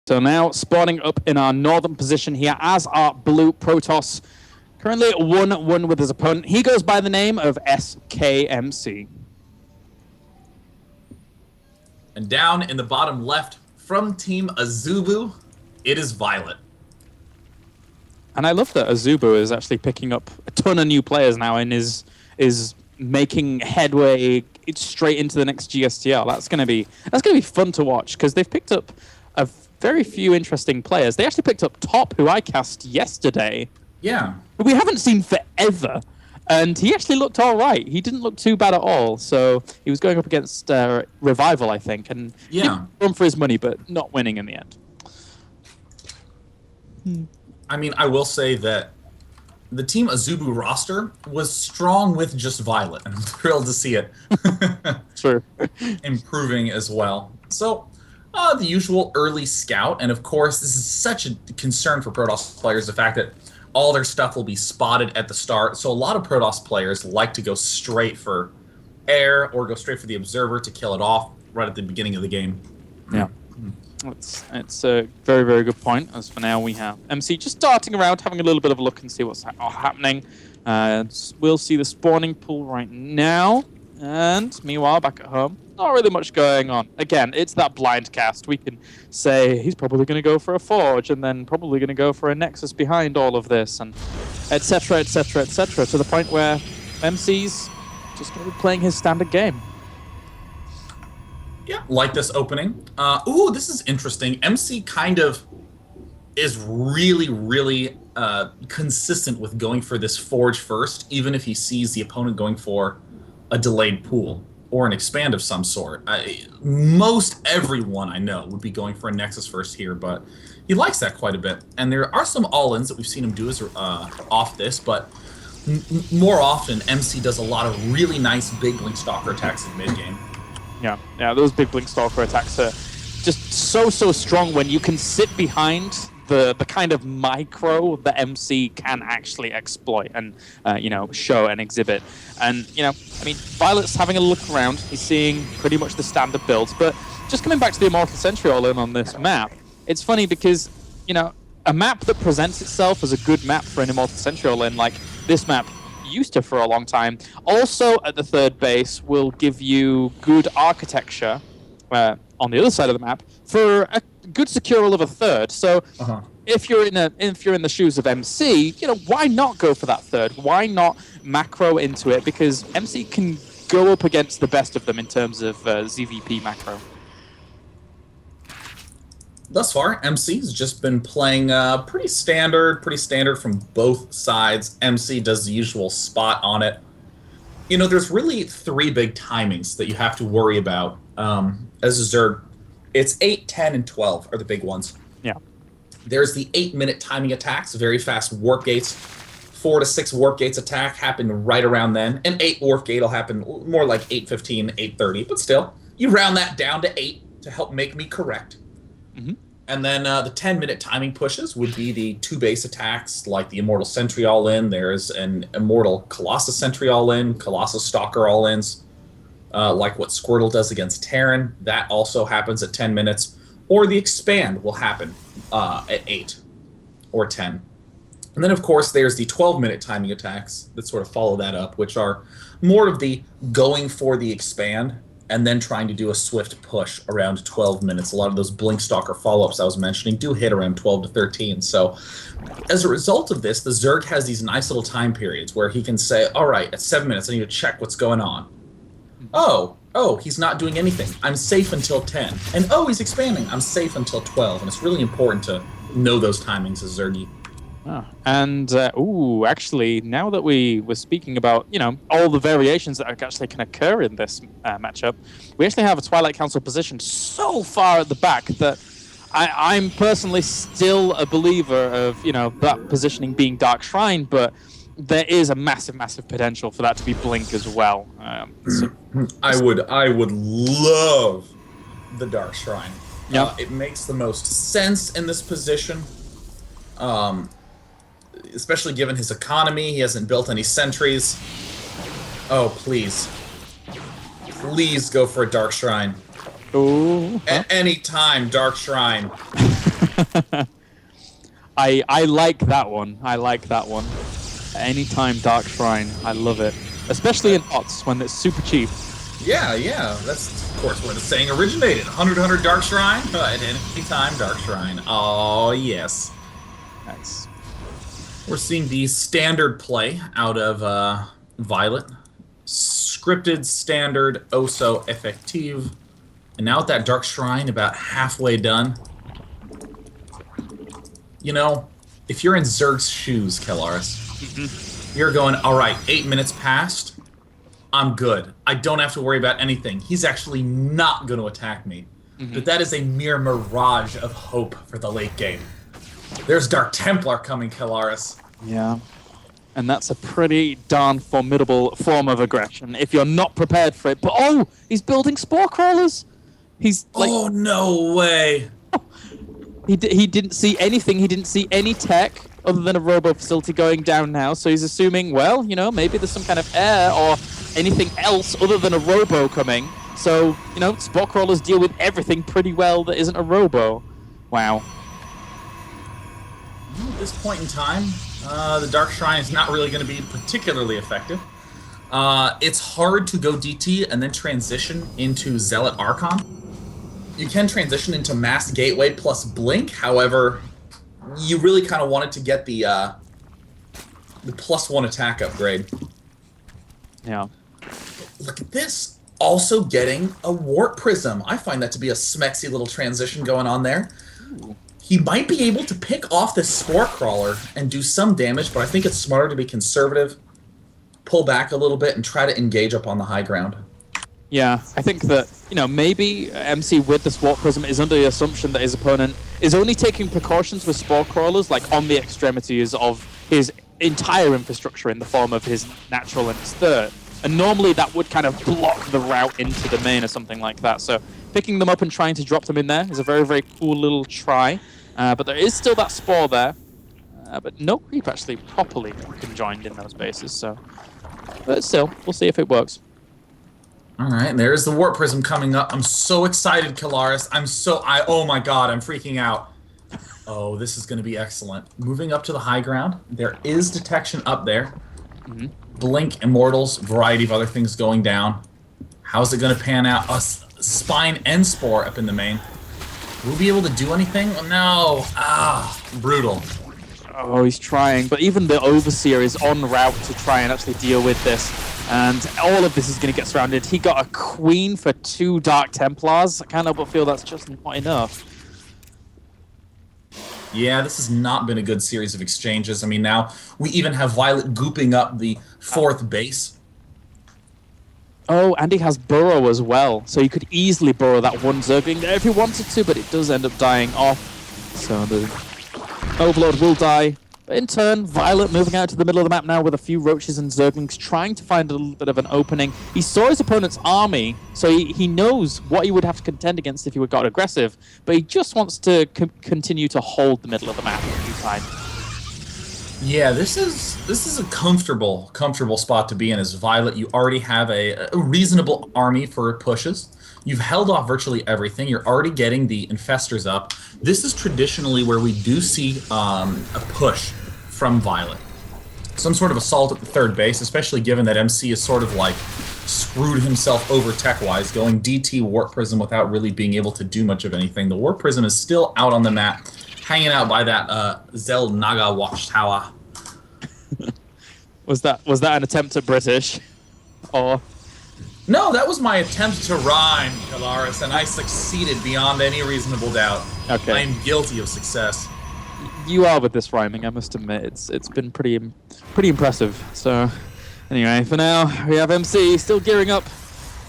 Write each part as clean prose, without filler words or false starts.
So now spawning up in our northern position here as our blue Protoss. Currently 1-1 with his opponent. He goes by the name of SKMC. And down in the bottom left from Team AZUBU, it is viOLet. And I love that AZUBU is actually picking up a ton of new players now and is making headway straight into the next GSTL. That's gonna be fun to watch because they've picked up a very few interesting players. They actually picked up Top, who I cast yesterday. Yeah. Who we haven't seen forever. And he actually looked all right. He didn't look too bad at all. So he was going up against Revival, I think, and run for his money, but not winning in the end. I mean, I will say that the Team AZUBU roster was strong with just viOLet, and I'm thrilled to see it. True. Improving as well. So, the usual early scout, and of course, this is such a concern for Protoss players, the fact that all their stuff will be spotted at the start. So a lot of Protoss players like to go straight for air or go straight for the observer to kill it off right at the beginning of the game. Yeah. It's a very, very good point. As for now, we have MC just darting around, having a little bit of a look and see what's happening. We'll see the spawning pool right now. And meanwhile, back at home, not really much going on. Again, it's that blind cast. We can say he's probably going to go for a Forge and then probably going to go for a Nexus behind all of this, and etc., etc., etc., to the point where MC's just going to be playing his standard game. Yeah, like this opening. Ooh, this is interesting. MC kind of is really, really consistent with going for this Forge first, even if he sees the opponent going for a delayed pool or an expand of some sort. Most everyone I know would be going for a Nexus first here, but he likes that quite a bit. And there are some all-ins that we've seen him do as off this, but more often MC does a lot of really nice big Blink Stalker attacks in mid-game. Yeah, those big Blink Stalker attacks are just so strong when you can sit behind the kind of micro that MC can actually exploit and show and exhibit. And I mean, viOLet's having a look around. He's seeing pretty much the standard builds, but just coming back to the Immortal Sentry all-in on this map, it's funny because a map that presents itself as a good map for an Immortal Sentry all-in, like this map used to for a long time, also at the third base will give you good architecture on the other side of the map for a good secural of a third. So if you're in the shoes of MC, why not go for that third? Why not macro into it? Because MC can go up against the best of them in terms of ZVP macro. Thus far, MC's just been playing pretty standard from both sides. MC does the usual spot on it. There's really three big timings that you have to worry about as a Zerg. It's 8, 10, and 12 are the big ones. Yeah. There's the 8-minute timing attacks, very fast warp gates. 4 to 6 warp gates attack happen right around then. An 8 warp gate will happen more like 8:15, 8:30, but still, you round that down to 8 to help make me correct. Mm-hmm. And then the 10-minute timing pushes would be the 2 base attacks, like the Immortal Sentry all-in. There's an Immortal Colossus Sentry all-in, Colossus Stalker all-ins, like what Squirtle does against Terran. That also happens at 10 minutes. Or the Expand will happen at 8 or 10. And then, of course, there's the 12-minute timing attacks that sort of follow that up, which are more of the going for the Expand and then trying to do a swift push around 12 minutes. A lot of those Blink Stalker follow-ups I was mentioning do hit around 12 to 13. So as a result of this, the Zerg has these nice little time periods where he can say, all right, at 7 minutes, I need to check what's going on. Oh, he's not doing anything. I'm safe until 10. And he's expanding. I'm safe until 12. And it's really important to know those timings as Zergy. And actually, now that we were speaking about all the variations that actually can occur in this matchup, we actually have a Twilight Council position so far at the back that I'm personally still a believer of that positioning being Dark Shrine, but there is a massive potential for that to be Blink as well. I would love the Dark Shrine. Yep. It makes the most sense in this position. Especially given his economy, he hasn't built any sentries. Oh, please. Please go for a Dark Shrine. Ooh. At any time, Dark Shrine. I like that one. I like that one. Anytime Dark Shrine, I love it. Especially in HOTS when it's super cheap. Yeah, yeah. That's, of course, where the saying originated. 100 Dark Shrine, at any time Dark Shrine. Oh, yes. Nice. We're seeing the standard play out of viOLet. Scripted, standard, oh so effective. And now with that Dark Shrine about halfway done. You know, if you're in Zerg's shoes, Kellaris, you're going, all right, 8 minutes passed. I'm good. I don't have to worry about anything. He's actually not going to attack me. But that is a mere mirage of hope for the late game. There's Dark Templar coming, Kellaris. Yeah. And that's a pretty darn formidable form of aggression if you're not prepared for it. But oh, he's building spore crawlers. He's like, oh, no way. He didn't see anything. He didn't see any tech other than a robo facility going down now. So he's assuming, well, you know, maybe there's some kind of air or anything else other than a robo coming. So, you know, spore crawlers deal with everything pretty well that isn't a robo. Wow. At this point in time, the Dark Shrine is not really going to be particularly effective. It's hard to go DT and then transition into Zealot Archon. You can transition into Mass Gateway plus Blink, however, you really kind of wanted to get the +1 attack upgrade. Yeah. Look at this. Also getting a Warp Prism. I find that to be a smexy little transition going on there. Ooh. He might be able to pick off this Spore Crawler and do some damage, but I think it's smarter to be conservative, pull back a little bit, and try to engage up on the high ground. Yeah, I think that, you know, maybe MC with the Spore Prism is under the assumption that his opponent is only taking precautions with Spore Crawlers, like on the extremities of his entire infrastructure in the form of his natural and his third. And normally that would kind of block the route into the main or something like that. So picking them up and trying to drop them in there is a very, very cool little try. But there is still that Spore there. But no creep actually properly conjoined in those bases. So, but still, we'll see if it works. All right, there's the Warp Prism coming up. I'm so excited, Kellaris. Oh my god, I'm freaking out. Oh, this is going to be excellent. Moving up to the high ground. There is detection up there. Blink, Immortals, variety of other things going down. How's it going to pan out? Spine and Spore up in the main. Will we be able to do anything? Oh, no. Ah, brutal. Oh, he's trying. But even the Overseer is en route to try and actually deal with this. And all of this is going to get surrounded. He got a Queen for 2 Dark Templars. I can't help but feel that's just not enough. Yeah, this has not been a good series of exchanges. I mean, now we even have viOLet gooping up the 4th base. Oh, and he has Burrow as well. So you could easily burrow that one Zergling there if he wanted to, but it does end up dying off. So the Overlord will die. But in turn, viOLet moving out to the middle of the map now with a few Roaches and Zerglings, trying to find a little bit of an opening. He saw his opponent's army, so he knows what he would have to contend against if he got aggressive, but he just wants to continue to hold the middle of the map every time. Yeah, this is a comfortable spot to be in as viOLet. You already have a reasonable army for pushes. You've held off virtually everything. You're already getting the infestors up. This is traditionally where we do see a push from viOLet. Some sort of assault at the 3rd base, especially given that MC is sort of like screwed himself over tech-wise, going DT Warp Prism without really being able to do much of anything. The Warp Prism is still out on the map, hanging out by that Zel Naga watchtower. Was that an attempt at British? Or... No, that was my attempt to rhyme, Kellaris, and I succeeded beyond any reasonable doubt. Okay. I am guilty of success. You are with this rhyming, I must admit. It's been pretty impressive. So, anyway, for now, we have MC still gearing up,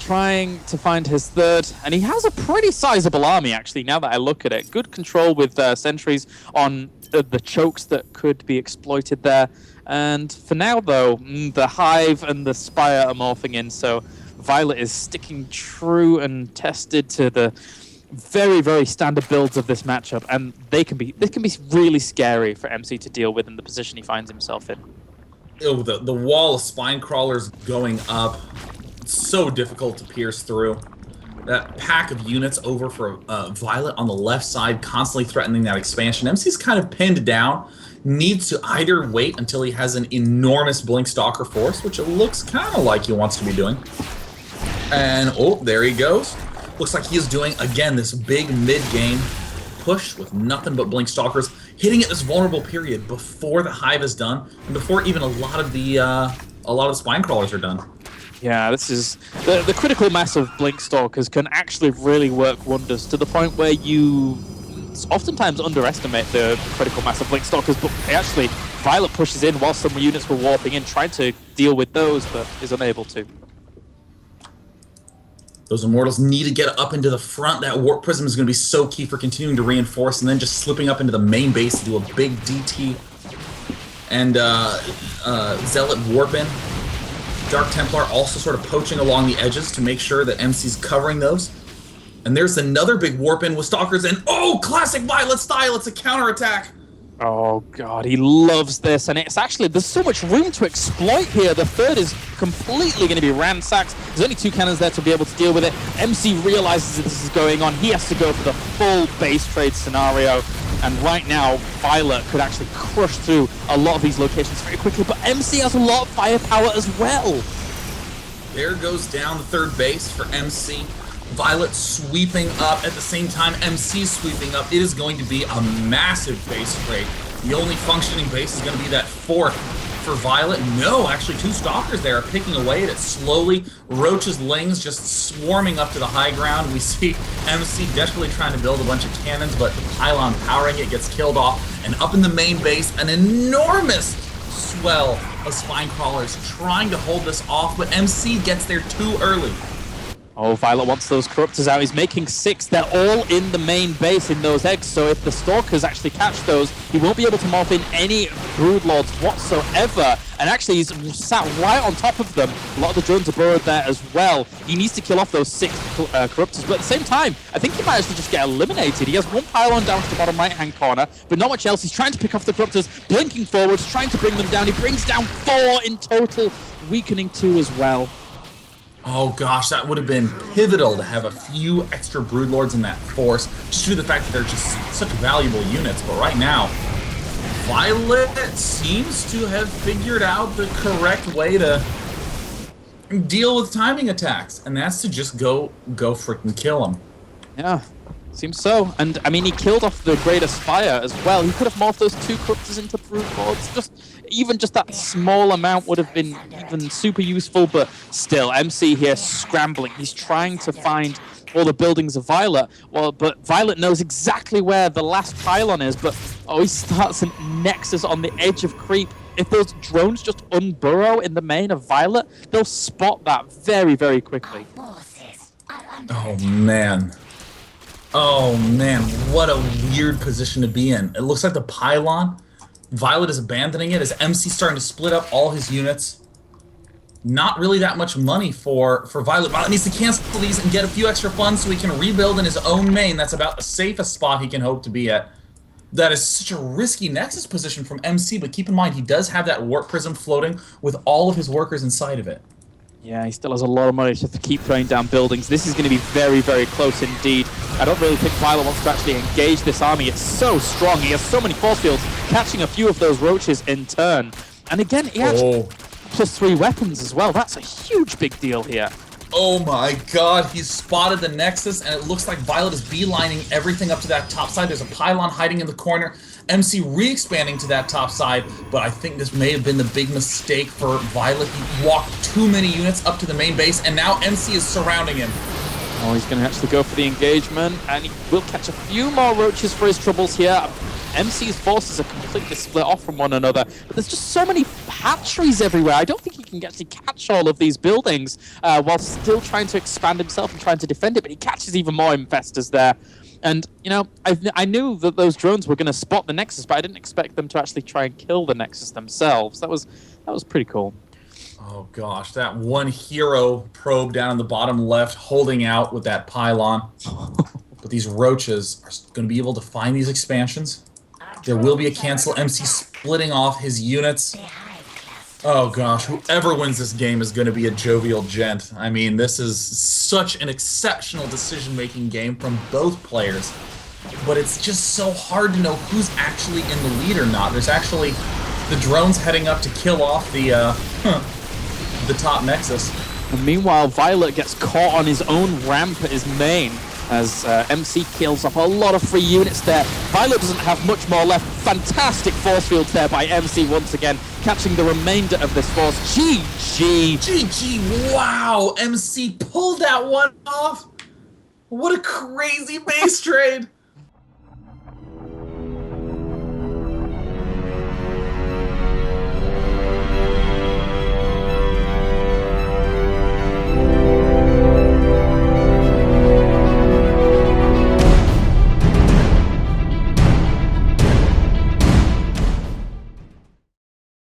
trying to find his 3rd, and he has a pretty sizable army, actually, now that I look at it. Good control with sentries on the chokes that could be exploited there. And for now, though, the Hive and the Spire are morphing in, so viOLet is sticking true and tested to the very, very standard builds of this matchup, and this can be really scary for MC to deal with in the position he finds himself in. Oh, the wall of spine crawlers going up. It's so difficult to pierce through. that pack of units over for viOLet on the left side, constantly threatening that expansion. MC's kind of pinned down, needs to either wait until he has an enormous Blink Stalker force, which it looks kind of like he wants to be doing. And, oh, there he goes. Looks like he is doing, again, this big mid-game push with nothing but Blink Stalkers, hitting at this vulnerable period before the Hive is done, and before even a lot of the Spine Crawlers are done. Yeah, this is the critical mass of Blink Stalkers can actually really work wonders to the point where you oftentimes underestimate the critical mass of Blink Stalkers, but actually viOLet pushes in while some units were warping in, trying to deal with those, but is unable to. Those Immortals need to get up into the front. That Warp Prism is going to be so key for continuing to reinforce, and then just slipping up into the main base to do a big DT. And Zealot warp in. Dark Templar also sort of poaching along the edges to make sure that MC's covering those. And there's another big warp in with Stalkers, and oh, classic viOLet style, it's a counterattack. Oh god, he loves this, and it's actually, there's so much room to exploit here. The third is completely going to be ransacked. There's only 2 cannons there to be able to deal with it. MC realizes that this is going on. He has to go for the full base trade scenario, and right now, viOLet could actually crush through a lot of these locations very quickly, but MC has a lot of firepower as well. There goes down the third base for MC. viOLet sweeping up at the same time MC sweeping up. It is going to be a massive base trade. The only functioning base is going to be that fourth for viOLet. No, actually 2 Stalkers there are picking away at it slowly. Roach's Lings just swarming up to the high ground. We see MC desperately trying to build a bunch of cannons, but the pylon powering it gets killed off. And up in the main base, an enormous swell of Spine Crawlers trying to hold this off, but MC gets there too early. Oh, viOLet wants those Corruptors out. He's making 6. They're all in the main base in those eggs, so if the Stalkers actually catch those, he won't be able to morph in any Broodlords whatsoever. And actually, he's sat right on top of them. A lot of the drones are burrowed there as well. He needs to kill off those 6 Corruptors, but at the same time, I think he might actually just get eliminated. He has 1 pylon down to the bottom right-hand corner, but not much else. He's trying to pick off the Corruptors, blinking forwards, trying to bring them down. He brings down 4 in total, weakening 2 as well. Oh gosh, that would have been pivotal to have a few extra Broodlords in that force, just due to the fact that they're just such valuable units. But right now, viOLet seems to have figured out the correct way to deal with timing attacks, and that's to just go freaking kill them. Yeah, seems so. And I mean, he killed off the Greater Spire as well. He could have morphed those 2 Corruptors into Broodlords. Even just that small amount would have been even super useful, but still, MC here scrambling. He's trying to find all the buildings of viOLet. Well, but viOLet knows exactly where the last pylon is, but he starts a Nexus on the edge of creep. If those drones just unburrow in the main of viOLet, they'll spot that very, very quickly. Oh man. Oh man, what a weird position to be in. It looks like the pylon, viOLet is abandoning it as MC starting to split up all his units. Not really that much money for viOLet. viOLet needs to cancel these and get a few extra funds so he can rebuild in his own main. That's about the safest spot he can hope to be at. That is such a risky Nexus position from MC, but keep in mind he does have that Warp Prism floating with all of his workers inside of it. Yeah, he still has a lot of money to keep throwing down buildings. This is going to be very, very close indeed. I don't really think viOLet wants to actually engage this army. It's so strong. He has so many force fields, catching a few of those roaches in turn. And again, he actually +3 weapons as well. That's a huge big deal here. Oh my god, he's spotted the Nexus, and it looks like viOLet is beelining everything up to that top side. There's a pylon hiding in the corner. MC re-expanding to that top side, but I think this may have been the big mistake for viOLet. He walked too many units up to the main base, and now MC is surrounding him. Oh, he's going to actually go for the engagement, and he will catch a few more roaches for his troubles here. MC's forces are completely split off from one another, but there's just so many hatcheries everywhere. I don't think he can actually catch all of these buildings while still trying to expand himself and trying to defend it, but he catches even more infestors there. And, you know, I knew that those drones were going to spot the Nexus, but I didn't expect them to actually try and kill the Nexus themselves. That was pretty cool. Oh gosh, that one hero probe down in the bottom left holding out with that pylon. But these roaches are going to be able to find these expansions. There will be a cancel. MC splitting off his units. Oh gosh, whoever wins this game is going to be a jovial gent. I mean, this is such an exceptional decision-making game from both players. But it's just so hard to know who's actually in the lead or not. There's actually the drones heading up to kill off the top Nexus. And meanwhile, viOLet gets caught on his own ramp at his main as MC kills off a lot of free units there. viOLet doesn't have much more left. Fantastic force fields there by MC once again, catching the remainder of this force. GG! GG! Wow! MC pulled that one off! What a crazy base trade!